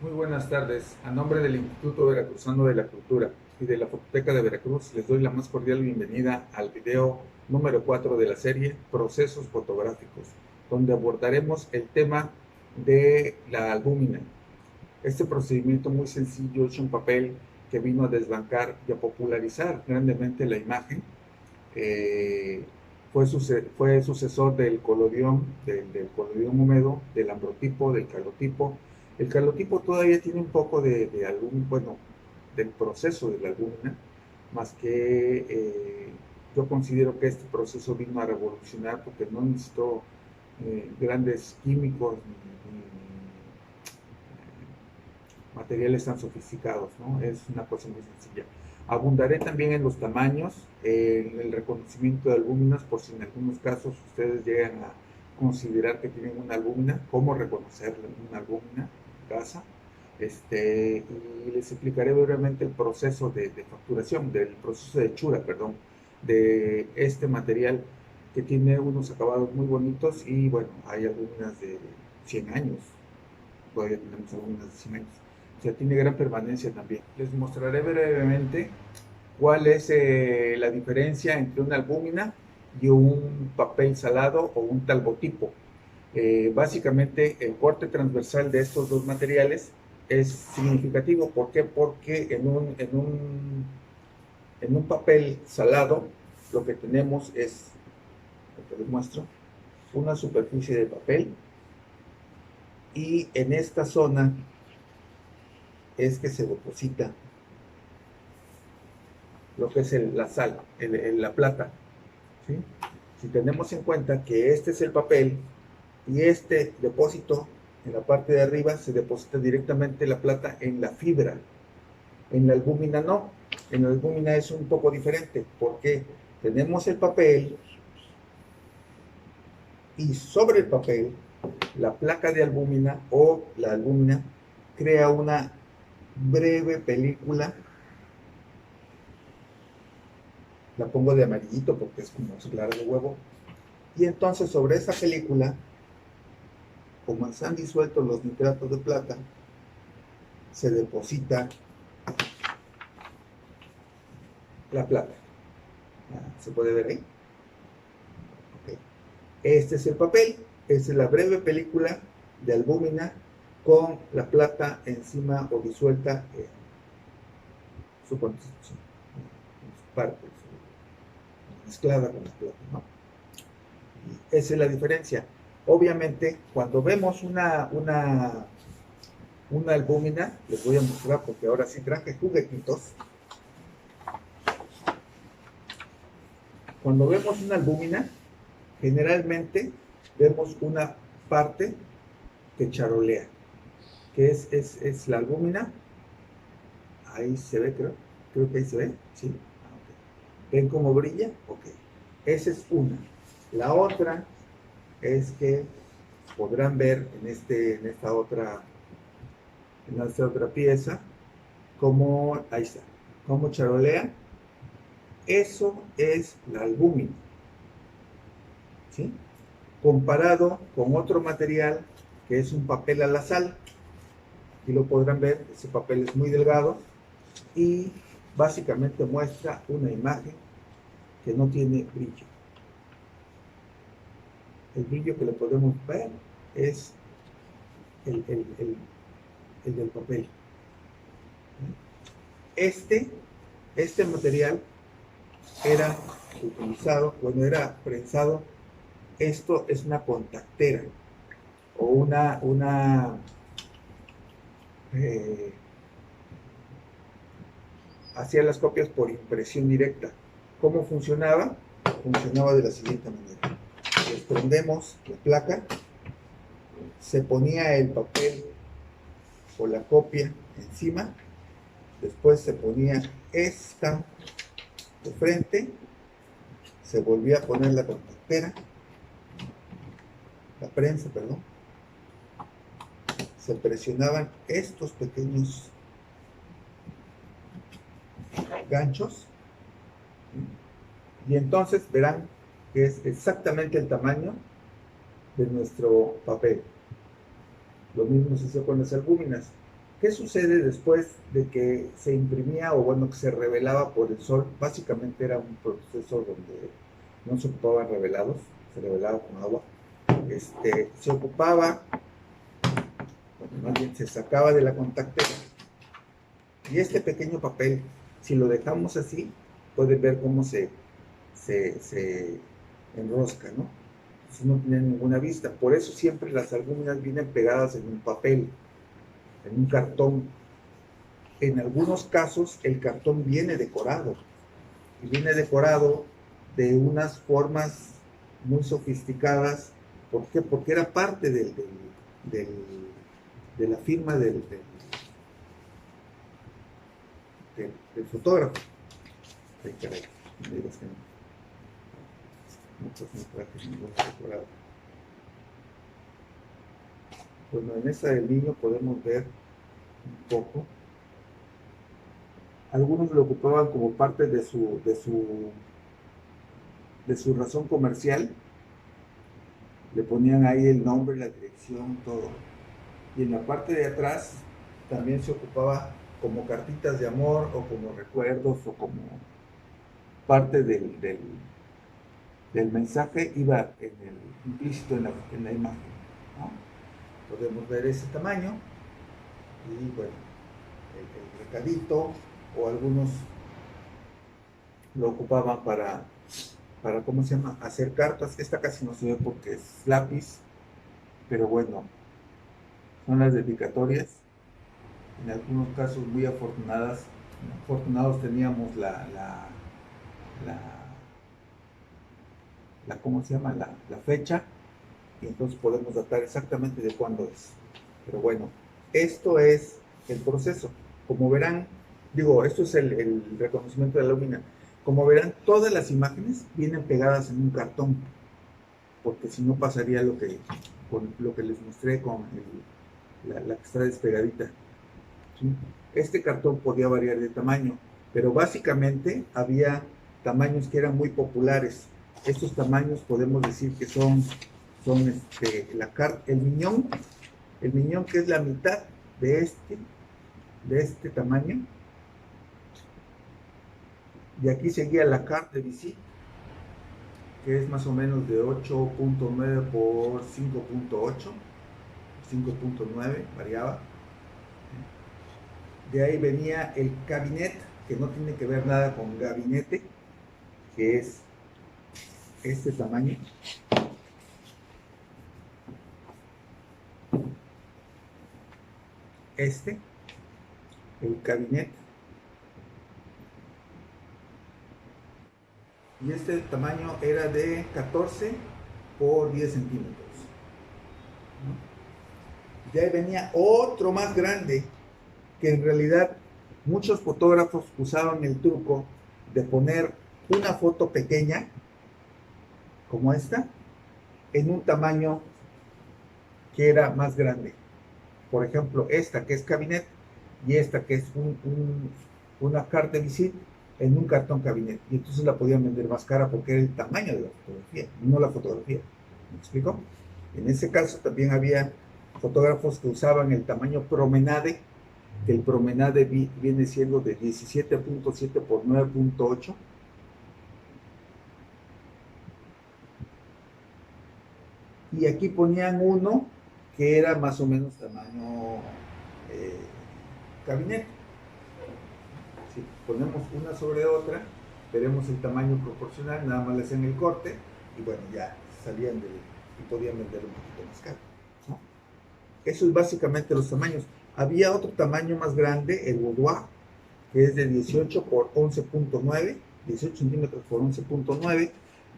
Muy buenas tardes. A nombre del Instituto Veracruzano de la Cultura y de la Fototeca de Veracruz, les doy la más cordial bienvenida al video número 4 de la serie Procesos Fotográficos, donde abordaremos el tema de la albúmina. Este procedimiento muy sencillo hecho en papel que vino a desbancar y a popularizar grandemente la imagen. eh, fue sucesor del colodión, del colodión húmedo, del ambrotipo, del calotipo. El calotipo todavía tiene un poco de algún, bueno, del proceso de la albúmina, más que yo considero que este proceso vino a revolucionar porque no necesitó grandes químicos ni materiales tan sofisticados, ¿no? Es una cosa muy sencilla. Abundaré también en los tamaños, en el reconocimiento de albúminas, por si en algunos casos ustedes llegan a considerar que tienen una albúmina, cómo reconocer una albúmina en casa. Y les explicaré brevemente el proceso de facturación, del proceso de hechura, perdón, de este material que tiene unos acabados muy bonitos y bueno, hay algunas de 100 años, todavía tenemos algunas de 100 años. O sea, tiene gran permanencia también. Les mostraré brevemente cuál es la diferencia entre una albúmina y un papel salado o un talbotipo. Básicamente, el corte transversal de estos dos materiales es significativo. ¿Por qué? Porque en un papel salado lo que tenemos es, lo que les muestro, una superficie de papel y en esta zona es que se deposita lo que es la sal, la plata. ¿Sí? Si tenemos en cuenta que este es el papel y este depósito en la parte de arriba se deposita directamente la plata en la fibra. En la albúmina no. En la albúmina es un poco diferente porque tenemos el papel y sobre el papel la placa de albúmina o la albúmina crea una breve película. La pongo de amarillito porque es como clara de huevo. Y entonces sobre esa película, como se han disuelto los nitratos de plata, se deposita la plata. ¿Se puede ver ahí? Okay. Este es el papel, esta es la breve película de albúmina con la plata encima o disuelta en su constitución, en su parte, mezclada con la plata, ¿no? Y esa es la diferencia. Obviamente, cuando vemos una albúmina, les voy a mostrar porque ahora sí traje juguetitos. Cuando vemos una albúmina, generalmente vemos una parte que charolea, que es la albúmina. Ahí se ve, creo que ahí se ve, ¿sí? Okay. ¿Ven cómo brilla? Ok. Esa es una. La otra es que podrán ver en esta otra pieza, cómo, ahí está, cómo charolea. Eso es la albúmina, ¿sí? Comparado con otro material que es un papel a la sal. Aquí lo podrán ver, ese papel es muy delgado y básicamente muestra una imagen que no tiene brillo. El brillo que le podemos ver es el, el, el, el del papel. Este, este material era utilizado, bueno, era prensado. Esto es una contactera o eh, hacía las copias por impresión directa. ¿Cómo funcionaba? Funcionaba de la siguiente manera. Desprendemos la placa, se ponía el papel o la copia encima, después se ponía esta de frente, se volvía a poner la contactera, la prensa, perdón, se presionaban estos pequeños ganchos y entonces verán que es exactamente el tamaño de nuestro papel. Lo mismo se hizo con las albúminas. ¿Qué sucede después de que se imprimía o bueno, que se revelaba por el sol? Básicamente era un proceso donde no se ocupaban revelados, se revelaba con agua. Se ocupaba, bueno, más bien se sacaba de la contactera y este pequeño papel, si lo dejamos así, pueden ver cómo se enrosca, ¿no? Entonces no tiene ninguna vista. Por eso siempre las albúminas vienen pegadas en un papel, en un cartón. En algunos casos el cartón viene decorado y viene decorado de unas formas muy sofisticadas. ¿Por qué? Porque era parte del, de la firma del fotógrafo. Ay, caray, me digas que no. No, pues no traje ningún decorado. Bueno, en esta del niño podemos ver un poco. Algunos lo ocupaban como parte de su razón comercial. Le ponían ahí el nombre, la dirección, todo. Y en la parte de atrás también se ocupaba como cartitas de amor o como recuerdos o como parte del mensaje iba implícito en la imagen, ¿no? Podemos ver ese tamaño y bueno, el recadito o algunos lo ocupaban para, ¿cómo se llama? Hacer cartas. Esta casi no se ve porque es lápiz, pero bueno, son las dedicatorias. En algunos casos muy afortunados teníamos ¿cómo se llama? La fecha, y entonces podemos datar exactamente de cuándo es. Pero bueno, esto es el proceso. Como verán, esto es el reconocimiento de la lámina. Como verán, todas las imágenes vienen pegadas en un cartón, porque si no pasaría con lo que les mostré con la que está despegadita. ¿Sí? Este cartón podía variar de tamaño, pero básicamente había tamaños que eran muy populares. Estos tamaños podemos decir que son el miñón que es la mitad de este tamaño. Y aquí seguía la carte de visite, que es más o menos de 8.9 por 5.8, 5.9, variaba. De ahí venía el cabinet, que no tiene que ver nada con gabinete, que es este tamaño. El cabinet. Y este tamaño era de 14 por 10 centímetros. ¿No? De ahí venía otro más grande, que en realidad muchos fotógrafos usaban el truco de poner una foto pequeña, como esta, en un tamaño que era más grande. Por ejemplo, esta que es cabinet y esta que es una carte de visite en un cartón cabinet. Y entonces la podían vender más cara porque era el tamaño de la fotografía, no la fotografía. ¿Me explico? En ese caso también había fotógrafos que usaban el tamaño promenade, que el promenade viene siendo de 17.7 por 9.8. Y aquí ponían uno que era más o menos tamaño gabinete. Si ponemos una sobre otra, veremos el tamaño proporcional, nada más le hacían el corte y bueno, ya salían y podían vender un poquito más caro, ¿no? Eso es básicamente los tamaños. Había otro tamaño más grande, el boudoir, que es de 18 por 11.9, 18 centímetros por 11.9,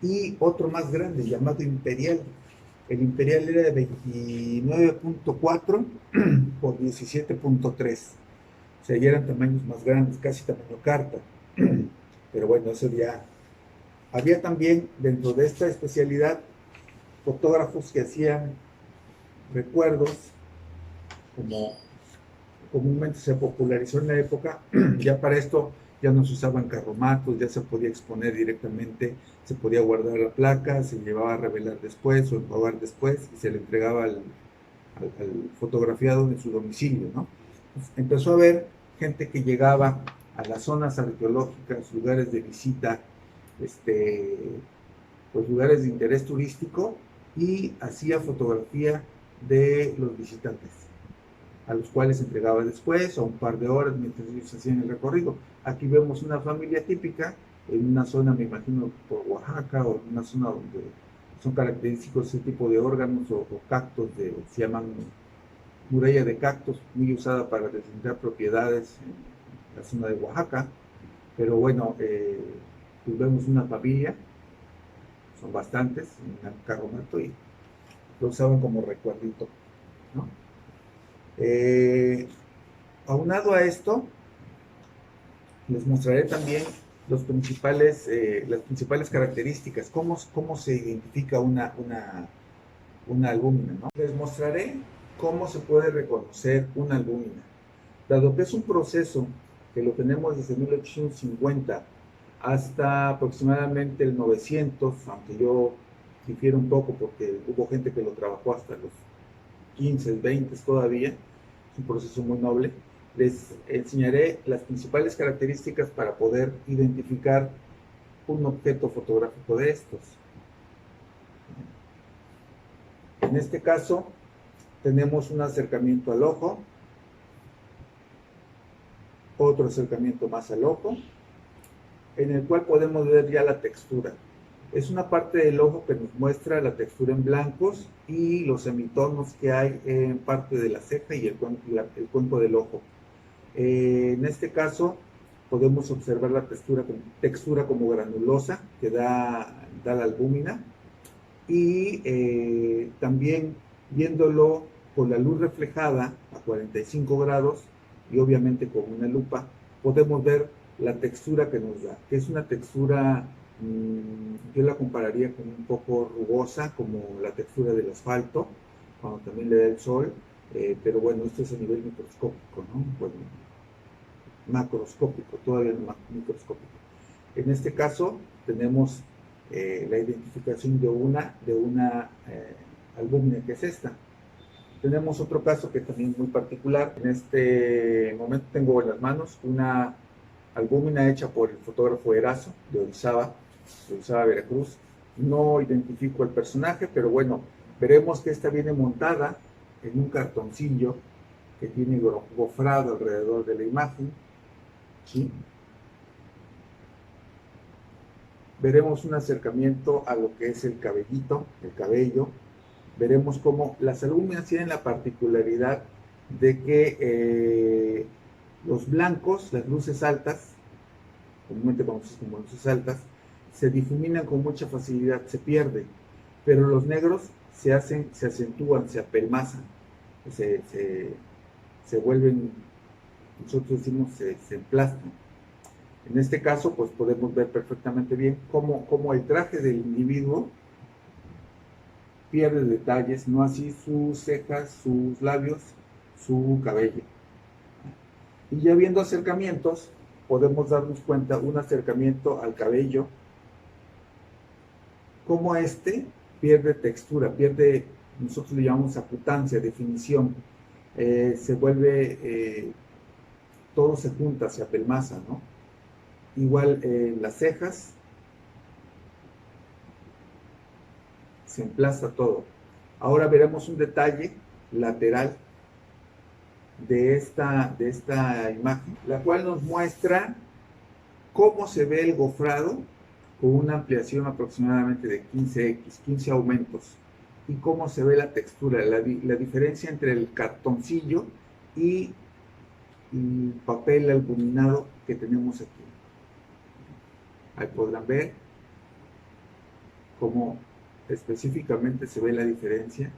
y otro más grande llamado imperial. El imperial era de 29.4 por 17.3. O sea, ya eran tamaños más grandes, casi tamaño carta. Pero bueno, eso ya. Había también dentro de esta especialidad fotógrafos que hacían recuerdos, como comúnmente se popularizó en la época. Ya para esto ya no se usaban carromatos, ya se podía exponer directamente, se podía guardar la placa, se llevaba a revelar después o enjuagar después y se le entregaba al fotografiado en su domicilio, ¿no? pues, empezó a haber gente que llegaba a las zonas arqueológicas, lugares de visita, pues lugares de interés turístico, y hacía fotografía de los visitantes, a los cuales entregaba después o un par de horas mientras ellos hacían el recorrido. Aquí vemos una familia típica en una zona, me imagino, por Oaxaca, o en una zona donde son característicos ese tipo de órganos o cactos, se llaman muralla de cactus, muy usada para deslindar propiedades en la zona de Oaxaca. Pero bueno, pues vemos una familia, son bastantes, en un carromato, y lo usaban como recuerdito, ¿no? Aunado a esto, les mostraré también las principales características, cómo se identifica una albúmina, ¿no? Les mostraré cómo se puede reconocer una albúmina. Dado que es un proceso que lo tenemos desde 1850 hasta aproximadamente el 900, aunque yo difiero un poco porque hubo gente que lo trabajó hasta los 15, 20 todavía, es un proceso muy noble. Les enseñaré las principales características para poder identificar un objeto fotográfico de estos. En este caso, tenemos un acercamiento al ojo, otro acercamiento más al ojo, en el cual podemos ver ya la textura. Es una parte del ojo que nos muestra la textura en blancos y los semitonos que hay en parte de la ceja y el cuenco del ojo. En este caso podemos observar la textura como granulosa que da la albúmina, y también viéndolo con la luz reflejada a 45 grados y obviamente con una lupa, podemos ver la textura que nos da, que es una textura, yo la compararía con un poco rugosa, como la textura del asfalto, cuando también le da el sol, pero bueno, esto es a nivel microscópico, ¿no? Bueno, macroscópico, todavía no microscópico. En este caso tenemos la identificación de una albúmina, que es esta. Tenemos otro caso que también es muy particular. En este momento tengo en las manos una albúmina hecha por el fotógrafo Erazo de Orizaba, Veracruz. No identifico el personaje, pero bueno, veremos que esta viene montada en un cartoncillo que tiene gofrado alrededor de la imagen, ¿sí? Veremos un acercamiento a lo que es el cabellito, el cabello. Veremos cómo las albúminas tienen la particularidad de que los blancos, las luces altas, comúnmente conocidas como luces altas, se difuminan con mucha facilidad, se pierden, pero los negros se acentúan, se apelmazan, se vuelven, nosotros decimos, se emplastan. En este caso, pues podemos ver perfectamente bien cómo el traje del individuo pierde detalles, no así sus cejas, sus labios, su cabello. Y ya viendo acercamientos, podemos darnos cuenta, un acercamiento al cabello, cómo este pierde textura, nosotros le llamamos acutancia, definición, se vuelve, todo se junta, se apelmaza, ¿no? Igual las cejas, se emplaza todo. Ahora veremos un detalle lateral de esta imagen, la cual nos muestra cómo se ve el gofrado con una ampliación aproximadamente de 15x, 15 aumentos, y cómo se ve la textura, la diferencia entre el cartoncillo y el papel albuminado que tenemos aquí. Ahí podrán ver cómo específicamente se ve la diferencia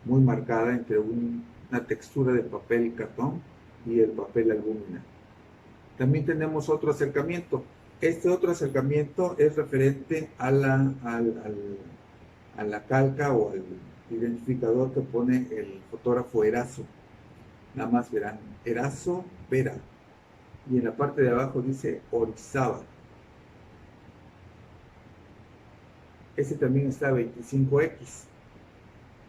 muy marcada entre una textura de papel cartón y el papel albúmina. También tenemos otro acercamiento. Este otro acercamiento es referente a la calca o al identificador que pone el fotógrafo Erazo. Nada más verán, Erazo Vera. Y en la parte de abajo dice Orizaba. Ese también está a 25x.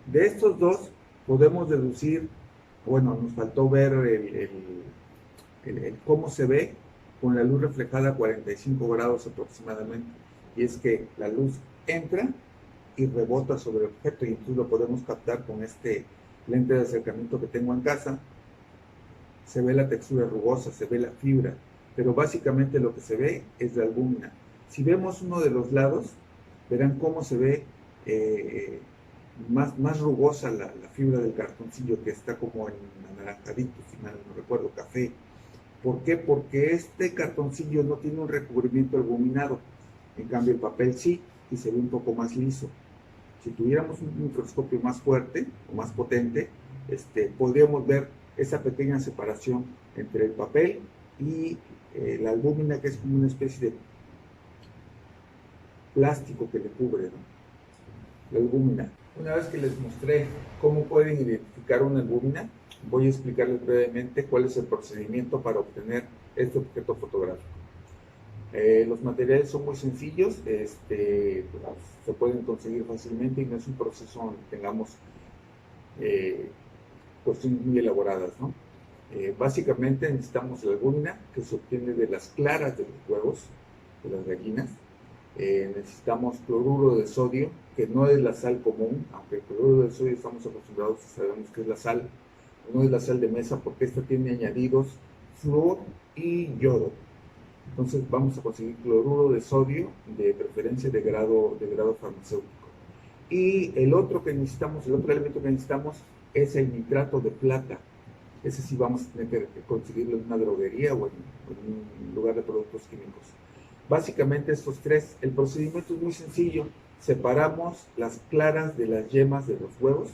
De estos dos podemos deducir bueno, nos faltó ver el cómo se ve con la luz reflejada a 45 grados aproximadamente. Y es que la luz entra y rebota sobre el objeto, y entonces lo podemos captar con este lente de acercamiento que tengo en casa. Se ve la textura rugosa, se ve la fibra, pero básicamente lo que se ve es la albúmina. Si vemos uno de los lados, verán cómo se ve más rugosa la fibra del cartoncillo, que está como en anaranjadito, si mal no recuerdo, café. ¿Por qué? Porque este cartoncillo no tiene un recubrimiento albuminado, en cambio el papel sí, y se ve un poco más liso. Si tuviéramos un microscopio más fuerte o más potente, podríamos ver esa pequeña separación entre el papel y la albúmina, que es como una especie de plástico que le cubre, ¿no? La albúmina. Una vez que les mostré cómo pueden identificar una albúmina, voy a explicarles brevemente cuál es el procedimiento para obtener este objeto fotográfico. Los materiales son muy sencillos, se pueden conseguir fácilmente y no es un proceso donde tengamos cuestiones muy elaboradas, ¿no? Básicamente necesitamos la albúmina, que se obtiene de las claras de los huevos, de las gallinas. Necesitamos cloruro de sodio, que no es la sal común, aunque el cloruro de sodio estamos acostumbrados y sabemos que es la sal, no es la sal de mesa, porque esta tiene añadidos flúor y yodo. Entonces vamos a conseguir cloruro de sodio, de preferencia de grado farmacéutico. Y el otro que necesitamos, el otro elemento que necesitamos es el nitrato de plata. Ese sí vamos a tener que conseguirlo en una droguería o en un lugar de productos químicos. Básicamente estos tres, el procedimiento es muy sencillo. Separamos las claras de las yemas de los huevos,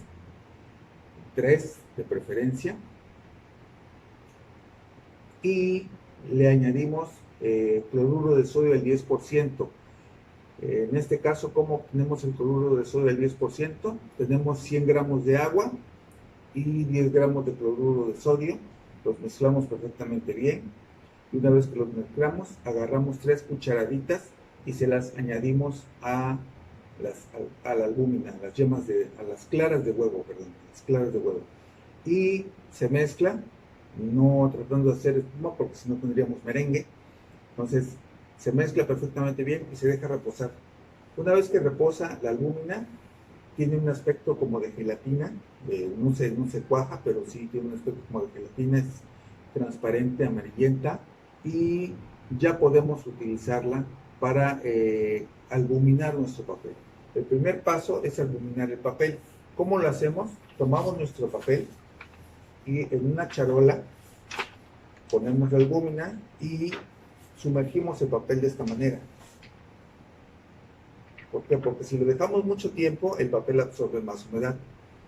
3 de preferencia, y le añadimos cloruro de sodio al 10%. En este caso, ¿cómo obtenemos el cloruro de sodio al 10%? Tenemos 100 gramos de agua y 10 gramos de cloruro de sodio. Los mezclamos perfectamente bien. Y una vez que los mezclamos, agarramos 3 cucharaditas y se las añadimos a la albúmina, a las yemas a las claras de huevo, perdón, las claras de huevo. Y se mezcla, no tratando de hacer espuma porque si no tendríamos merengue. Entonces se mezcla perfectamente bien y se deja reposar. Una vez que reposa, la albúmina tiene un aspecto como de gelatina, no se cuaja, pero sí tiene un aspecto como de gelatina, es transparente, amarillenta, y ya podemos utilizarla para albuminar nuestro papel. El primer paso es albuminar el papel. ¿Cómo lo hacemos? Tomamos nuestro papel y en una charola ponemos la albúmina y sumergimos el papel de esta manera. ¿Por qué? Porque si lo dejamos mucho tiempo, el papel absorbe más humedad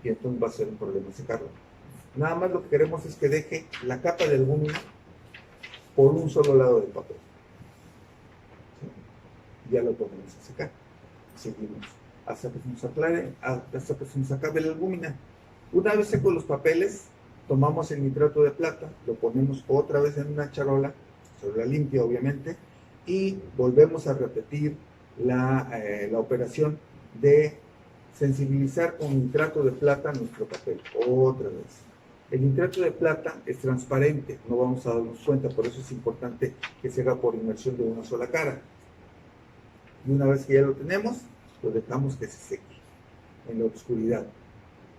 y entonces va a ser un problema secarlo. Nada más lo que queremos es que deje la capa de albúmina por un solo lado del papel. ¿Sí? Ya lo ponemos a secar. Seguimos hasta que se nos aclare, hasta que se nos acabe la albúmina. Una vez secos los papeles, tomamos el nitrato de plata, lo ponemos otra vez en una charola limpia obviamente, y volvemos a repetir la operación de sensibilizar con nitrato de plata nuestro papel, otra vez. El nitrato de plata es transparente, no vamos a darnos cuenta, por eso es importante que se haga por inmersión de una sola cara. Y una vez que ya lo tenemos, lo dejamos que se seque en la oscuridad.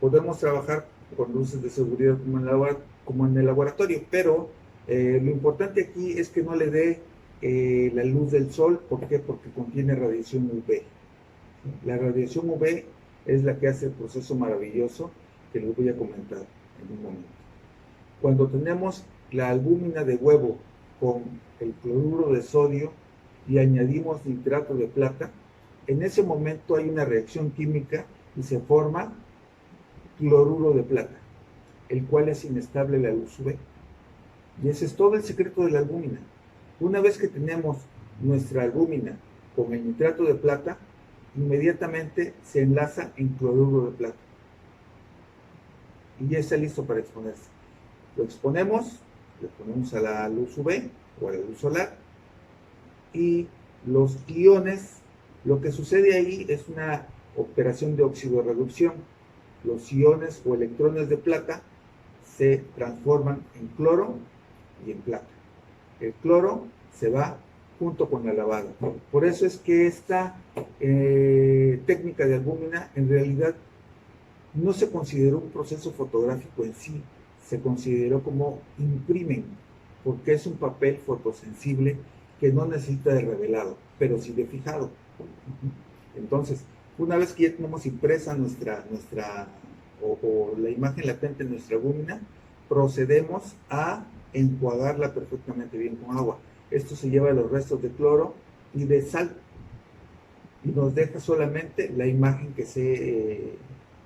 Podemos trabajar con luces de seguridad como en el laboratorio, pero lo importante aquí es que no le dé la luz del sol. ¿Por qué? Porque contiene radiación UV. La radiación UV es la que hace el proceso maravilloso que les voy a comentar en un momento. Cuando tenemos la albúmina de huevo con el cloruro de sodio y añadimos nitrato de plata, en ese momento hay una reacción química y se forma cloruro de plata, el cual es inestable a la luz UV. Y ese es todo el secreto de la albúmina. Una vez que tenemos nuestra albúmina con el nitrato de plata, inmediatamente se enlaza en cloruro de plata. Y ya está listo para exponerse. Lo exponemos, lo ponemos a la luz UV o a la luz solar, y los iones, lo que sucede ahí es una operación de oxidorreducción. Los iones o electrones de plata se transforman en cloro y en plata. El cloro se va junto con la lavada. Por eso es que esta técnica de albúmina en realidad no se consideró un proceso fotográfico en sí, se consideró como imprimen, porque es un papel fotosensible que no necesita de revelado, pero sí de fijado. Entonces, una vez que ya tenemos impresa o la imagen latente en nuestra albúmina, procedemos a enjuagarla perfectamente bien con agua. Esto se lleva los restos de cloro y de sal y nos deja solamente la imagen que se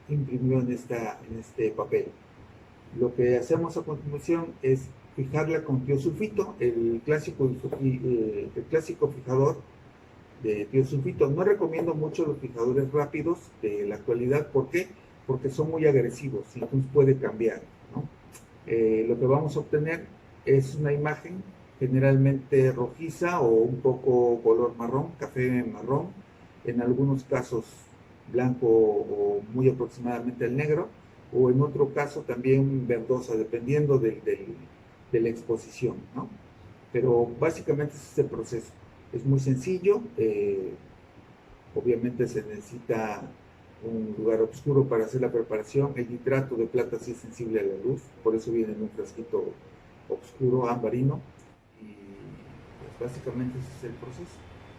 imprimió en este papel. Lo que hacemos a continuación es fijarla con tiosulfito, el clásico fijador de tiosulfito. No recomiendo mucho los fijadores rápidos de la actualidad. ¿Por qué? Porque son muy agresivos y entonces puede cambiar, ¿no? Lo que vamos a obtener es una imagen generalmente rojiza o un poco color marrón, café marrón, en algunos casos blanco o muy aproximadamente al negro, o en otro caso también verdosa, dependiendo de la exposición, ¿no? Pero básicamente ese es el proceso. Es muy sencillo, obviamente se necesita un lugar oscuro para hacer la preparación. El nitrato de plata sí es sensible a la luz, por eso viene en un frasquito oscuro, ambarino, y pues básicamente ese es el proceso.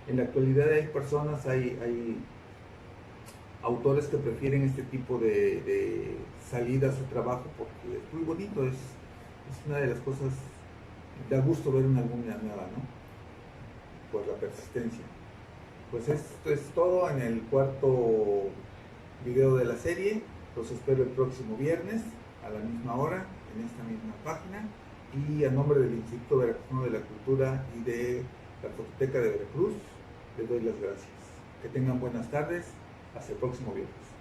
En la actualidad hay personas, hay autores que prefieren este tipo de salidas a trabajo porque es muy bonito, es una de las cosas, da gusto ver una albúmina nueva, ¿no? Por la persistencia. Pues esto es todo en el cuarto video de la serie. Los espero el próximo viernes a la misma hora en esta misma página, y a nombre del Instituto Veracruzano de la Cultura y de la Fototeca de Veracruz les doy las gracias. Que tengan buenas tardes. Hasta el próximo viernes.